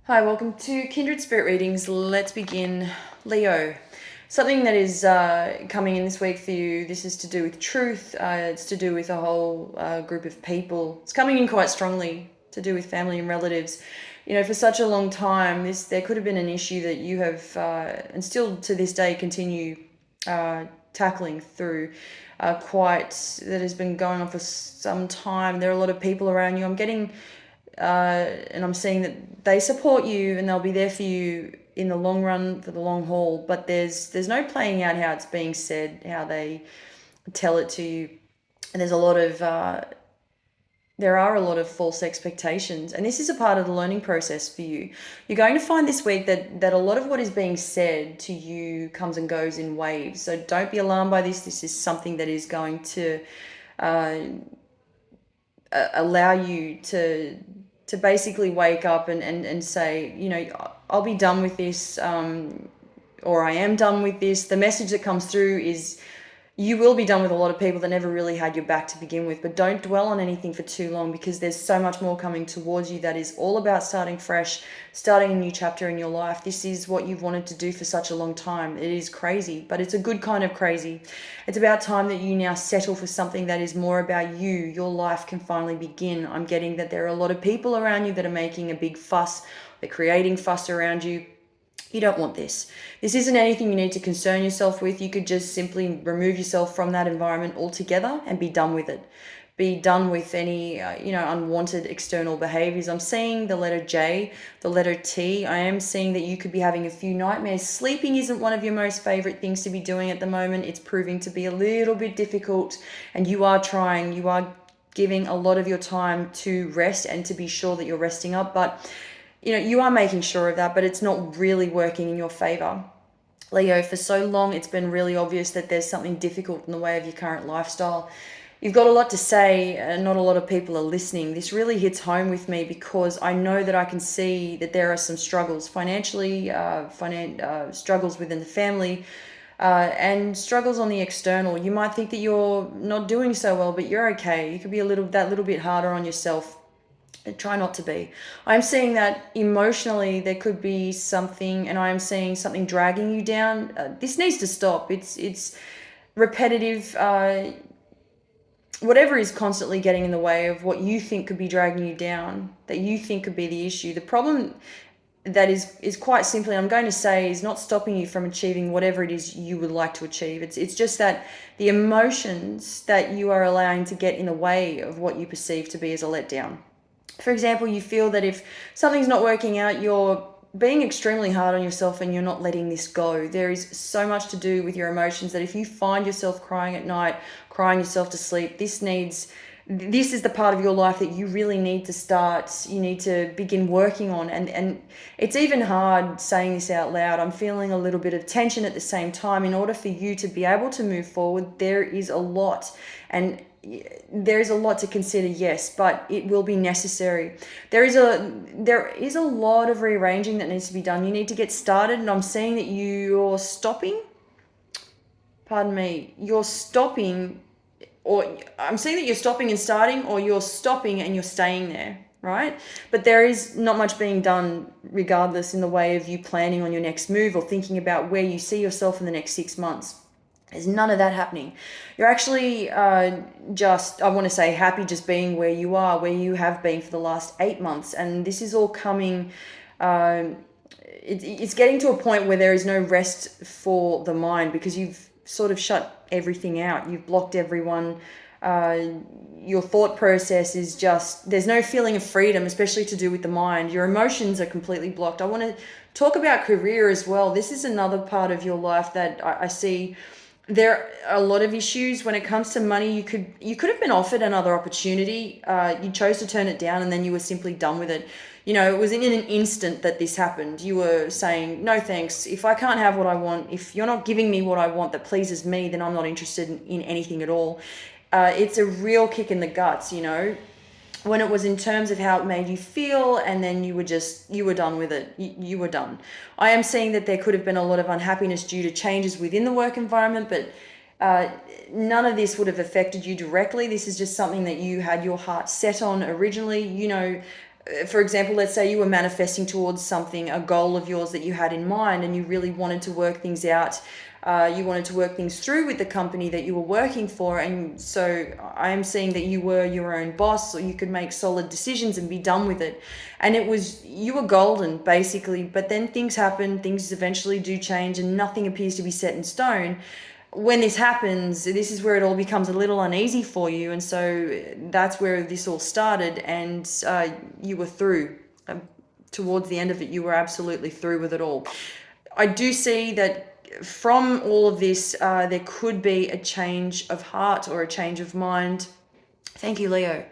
Hi, welcome to Kindred Spirit Readings. Let's begin. Leo. Something that is coming in this week for you, this is to do with truth. It's to do with a whole group of people. It's coming in quite strongly to do with family and relatives. You know, for such a long time, there could have been an issue that you have, and still to this day, continue tackling through that has been going on for some time. There are a lot of people around you. I'm getting and I'm seeing that they support you and they'll be there for you in the long run, for the long haul. But there's no playing out how it's being said, how they tell it to you, and there are a lot of false expectations, and this is a part of the learning process for you. You're going to find this week that a lot of what is being said to you comes and goes in waves. So don't be alarmed by this. This is something that is going to uh, allow you to basically wake up and say, you know, I'll be done with this, or I am done with this. The message that comes through is you will be done with a lot of people that never really had your back to begin with, but don't dwell on anything for too long, because there's so much more coming towards you that is all about starting fresh, starting a new chapter in your life. This is what you've wanted to do for such a long time. It is crazy, but it's a good kind of crazy. It's about time that you now settle for something that is more about you. Your life can finally begin. I'm getting that there are a lot of people around you that are making a big fuss. They're creating fuss around you. You don't want this. This isn't anything you need to concern yourself with. You could just simply remove yourself from that environment altogether and be done with it. Be done with any, unwanted external behaviors. I'm seeing the letter J, the letter T. I am seeing that you could be having a few nightmares. Sleeping isn't one of your most favorite things to be doing at the moment. It's proving to be a little bit difficult, and you are giving a lot of your time to rest and to be sure that you're resting up. But you are making sure of that, but it's not really working in your favor. Leo, for so long, it's been really obvious that there's something difficult in the way of your current lifestyle. You've got a lot to say, and not a lot of people are listening. This really hits home with me because I know that I can see that there are some struggles financially, struggles within the family, and struggles on the external. You might think that you're not doing so well, but you're okay. You could be that little bit harder on yourself. Try not to be. I'm seeing that emotionally there could be something, and I am seeing something dragging you down. This needs to stop. It's repetitive. Whatever is constantly getting in the way of what you think could be dragging you down, that you think could be the issue. The problem that is quite simply, I'm going to say, is not stopping you from achieving whatever it is you would like to achieve. It's just that the emotions that you are allowing to get in the way of what you perceive to be as a letdown. For example, you feel that if something's not working out, you're being extremely hard on yourself and you're not letting this go. There is so much to do with your emotions that if you find yourself crying at night, crying yourself to sleep, this is the part of your life that you really need to you need to begin working on. And it's even hard saying this out loud. I'm feeling a little bit of tension at the same time. In order for you to be able to move forward, there is a lot. And there is a lot to consider, yes, but it will be necessary. There is a lot of rearranging that needs to be done. You need to get started, and I'm seeing that you're stopping. Pardon me. You're stopping, or I'm seeing that you're stopping and starting, or you're stopping and you're staying there, right? But there is not much being done regardless in the way of you planning on your next move or thinking about where you see yourself in the next 6 months. There's none of that happening. You're actually I want to say, happy just being where you are, where you have been for the last 8 months. And this is all coming, it's getting to a point where there is no rest for the mind because you've sort of shut everything out. You've blocked everyone. Your thought process is just, there's no feeling of freedom, especially to do with the mind. Your emotions are completely blocked. I want to talk about career as well. This is another part of your life that I see. There are a lot of issues when it comes to money. You could have been offered another opportunity. You chose to turn it down, and then you were simply done with it. You know, it was in an instant that this happened. You were saying, no thanks. If I can't have what I want, if you're not giving me what I want that pleases me, then I'm not interested in anything at all. It's a real kick in the guts, you know, when it was in terms of how it made you feel, and then you were done with it. You were done. I am seeing that there could have been a lot of unhappiness due to changes within the work environment, but none of this would have affected you directly. This is just something that you had your heart set on originally. You know, For example, let's say you were manifesting towards something, a goal of yours that you had in mind, and you really wanted to work things out. You wanted to work things through with the company that you were working for. And so I am seeing that you were your own boss, or you could make solid decisions and be done with it. And you were golden, basically. But then things happen, things eventually do change, and nothing appears to be set in stone. When this happens, this is where it all becomes a little uneasy for you. And so that's where this all started. And you were through. Towards the end of it, you were absolutely through with it all. I do see that from all of this, there could be a change of heart or a change of mind. Thank you, Leo.